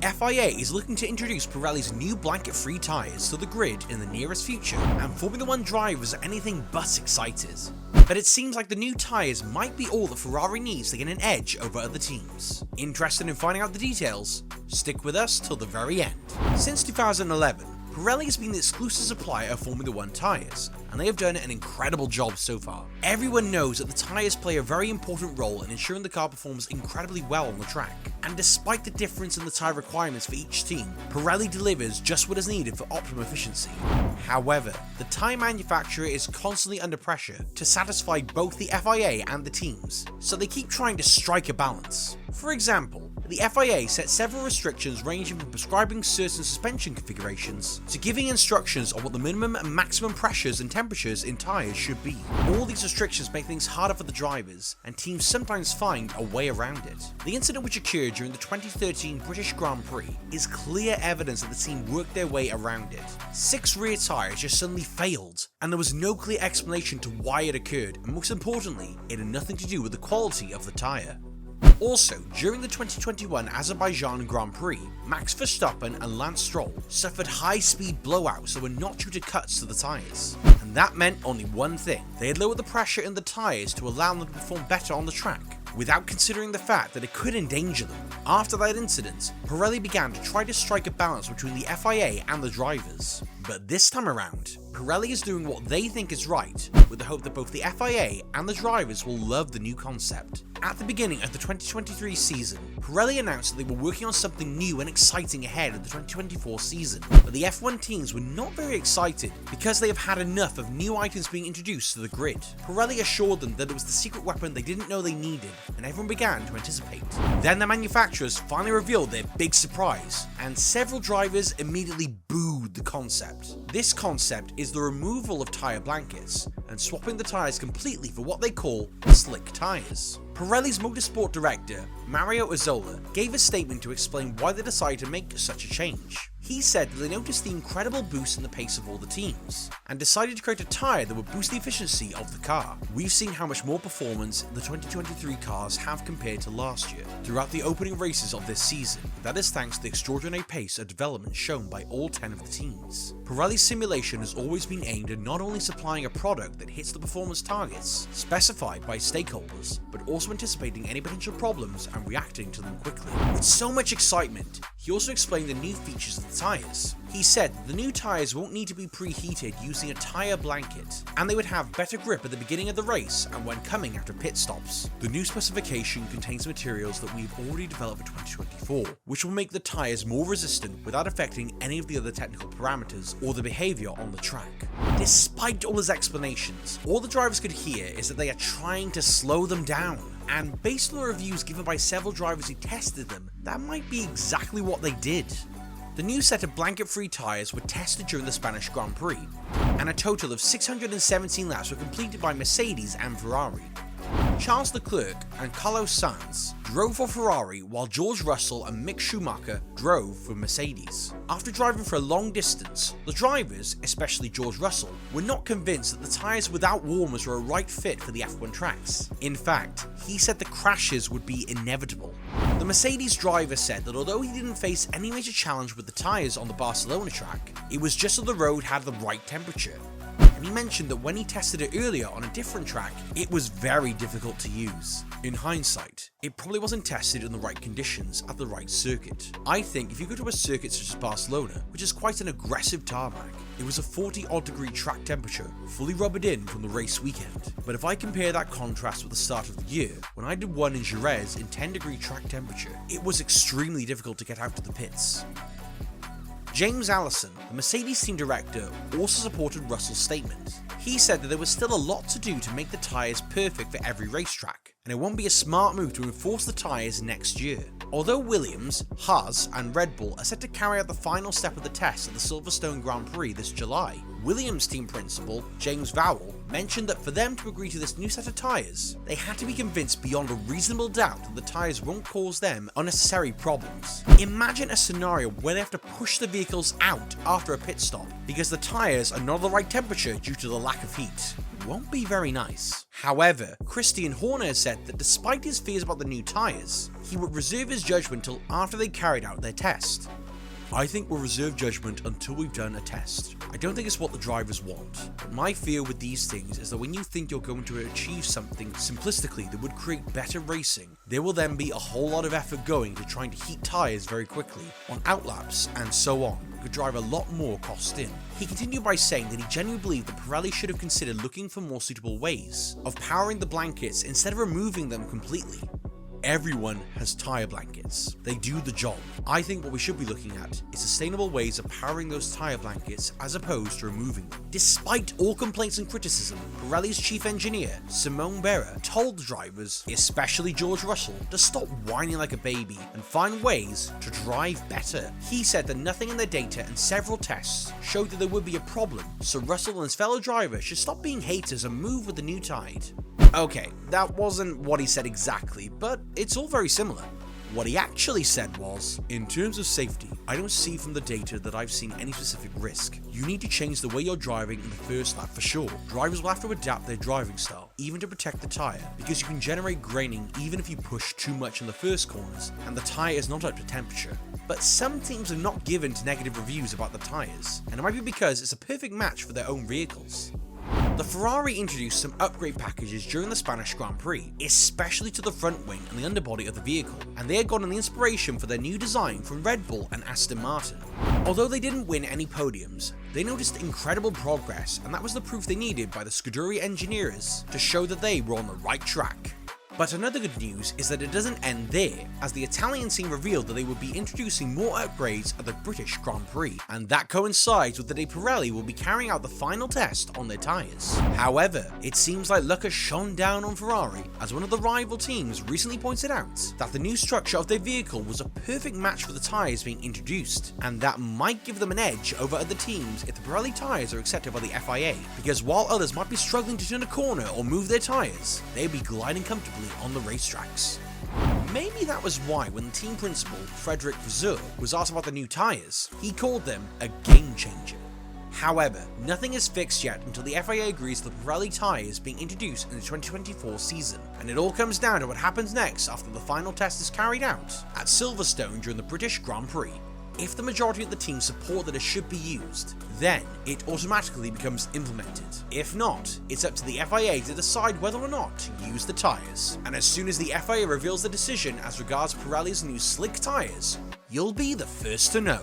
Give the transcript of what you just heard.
FIA is looking to introduce Pirelli's new blanket-free tyres to the grid in the nearest future, and Formula 1 drivers are anything but excited. But it seems like the new tyres might be all that Ferrari needs to get an edge over other teams. Interested in finding out the details? Stick with us till the very end. Since 2011, Pirelli has been the exclusive supplier of Formula 1 tyres, and they have done an incredible job so far. Everyone knows that the tyres play a very important role in ensuring the car performs incredibly well on the track. And despite the difference in the tyre requirements for each team, Pirelli delivers just what is needed for optimum efficiency. However, the tyre manufacturer is constantly under pressure to satisfy both the FIA and the teams, so they keep trying to strike a balance. For example, the FIA set several restrictions ranging from prescribing certain suspension configurations to giving instructions on what the minimum and maximum pressures and temperatures in tyres should be. All these restrictions make things harder for the drivers, and teams sometimes find a way around it. The incident which occurred during the 2013 British Grand Prix is clear evidence that the team worked their way around it. 6 rear tyres just suddenly failed, and there was no clear explanation to why it occurred, and most importantly, it had nothing to do with the quality of the tyre. Also, during the 2021 Azerbaijan Grand Prix, Max Verstappen and Lance Stroll suffered high-speed blowouts that were not due to cuts to the tyres. And that meant only one thing: they had lowered the pressure in the tyres to allow them to perform better on the track, without considering the fact that it could endanger them. After that incident, Pirelli began to try to strike a balance between the FIA and the drivers. But this time around, Pirelli is doing what they think is right, with the hope that both the FIA and the drivers will love the new concept. At the beginning of the 2023 season, Pirelli announced that they were working on something new and exciting ahead of the 2024 season, but the F1 teams were not very excited because they have had enough of new items being introduced to the grid. Pirelli assured them that it was the secret weapon they didn't know they needed, and everyone began to anticipate. Then the manufacturers finally revealed their big surprise, and several drivers immediately booed the concept. This concept is the removal of tyre blankets and swapping the tyres completely for what they call slick tyres. Pirelli's motorsport director, Mario Azzola, gave a statement to explain why they decided to make such a change. He said that they noticed the incredible boost in the pace of all the teams, and decided to create a tyre that would boost the efficiency of the car. We've seen how much more performance the 2023 cars have compared to last year, throughout the opening races of this season. That is thanks to the extraordinary pace of development shown by all 10 of the teams. Pirelli's simulation has always been aimed at not only supplying a product that hits the performance targets specified by stakeholders, but also anticipating any potential problems and reacting to them quickly. With so much excitement, he also explained the new features of the tyres. He said that the new tyres won't need to be preheated using a tyre blanket, and they would have better grip at the beginning of the race and when coming after pit stops. The new specification contains materials that we've already developed for 2024, which will make the tyres more resistant without affecting any of the other technical parameters or the behaviour on the track. Despite all his explanations, all the drivers could hear is that they are trying to slow them down. And based on the reviews given by several drivers who tested them, that might be exactly what they did. The new set of blanket-free tyres were tested during the Spanish Grand Prix, and a total of 617 laps were completed by Mercedes and Ferrari. Charles Leclerc and Carlos Sainz drove for Ferrari, while George Russell and Mick Schumacher drove for Mercedes. After driving for a long distance, the drivers, especially George Russell, were not convinced that the tyres without warmers were a right fit for the F1 tracks. In fact, he said the crashes would be inevitable. The Mercedes driver said that although he didn't face any major challenge with the tyres on the Barcelona track, it was just that the road had the right temperature. And he mentioned that when he tested it earlier on a different track, it was very difficult to use. In hindsight, it probably wasn't tested in the right conditions at the right circuit. I think if you go to a circuit such as Barcelona, which is quite an aggressive tarmac, it was a 40-odd degree track temperature, fully rubbered in from the race weekend. But if I compare that contrast with the start of the year, when I did one in Jerez in 10-degree track temperature, it was extremely difficult to get out of the pits. James Allison, the Mercedes team director, also supported Russell's statement. He said that there was still a lot to do to make the tyres perfect for every racetrack, and it won't be a smart move to enforce the tyres next year. Although Williams, Haas and Red Bull are set to carry out the final step of the test at the Silverstone Grand Prix this July, Williams team principal James Vowell mentioned that for them to agree to this new set of tyres, they had to be convinced beyond a reasonable doubt that the tyres won't cause them unnecessary problems. Imagine a scenario where they have to push the vehicles out after a pit stop because the tyres are not the right temperature due to the lack of heat. won't be very nice. However, Christian Horner has said that despite his fears about the new tyres, he would reserve his judgment till after they carried out their test. I think we'll reserve judgment until we've done a test. I don't think it's what the drivers want, but my fear with these things is that when you think you're going to achieve something simplistically that would create better racing, there will then be a whole lot of effort going to trying to heat tyres very quickly, on outlaps and so on, could drive a lot more cost in. He continued by saying that he genuinely believed that Pirelli should have considered looking for more suitable ways of powering the blankets instead of removing them completely. Everyone has tyre blankets. They do the job. I think what we should be looking at is sustainable ways of powering those tyre blankets as opposed to removing them. Despite all complaints and criticism, Pirelli's chief engineer, Simone Berra, told the drivers, especially George Russell, to stop whining like a baby and find ways to drive better. He said that nothing in their data and several tests showed that there would be a problem, so Russell and his fellow drivers should stop being haters and move with the new tide. Okay, that wasn't what he said exactly, but it's all very similar. What he actually said was, in terms of safety, I don't see from the data that I've seen any specific risk. You need to change the way you're driving in the first lap for sure. Drivers will have to adapt their driving style, even to protect the tyre, because you can generate graining even if you push too much in the first corners, and the tyre is not up to temperature. But some teams are not given to negative reviews about the tyres, and it might be because it's a perfect match for their own vehicles. The Ferrari introduced some upgrade packages during the Spanish Grand Prix, especially to the front wing and the underbody of the vehicle, and they had gotten the inspiration for their new design from Red Bull and Aston Martin. Although they didn't win any podiums, they noticed incredible progress, and that was the proof they needed by the Scuderia engineers to show that they were on the right track. But another good news is that it doesn't end there, as the Italian team revealed that they would be introducing more upgrades at the British Grand Prix, and that coincides with the day Pirelli will be carrying out the final test on their tyres. However, it seems like luck has shone down on Ferrari, as one of the rival teams recently pointed out that the new structure of their vehicle was a perfect match for the tyres being introduced, and that might give them an edge over other teams if the Pirelli tyres are accepted by the FIA, because while others might be struggling to turn a corner or move their tyres, they'll be gliding comfortably on the racetracks. Maybe that was why when the team principal, Frederick Vasseur, was asked about the new tyres, he called them a game changer. However, nothing is fixed yet until the FIA agrees to the Pirelli tyres being introduced in the 2024 season, and it all comes down to what happens next after the final test is carried out at Silverstone during the British Grand Prix. If the majority of the team support that it should be used, then it automatically becomes implemented. If not, it's up to the FIA to decide whether or not to use the tyres. And as soon as the FIA reveals the decision as regards Pirelli's new slick tyres, you'll be the first to know.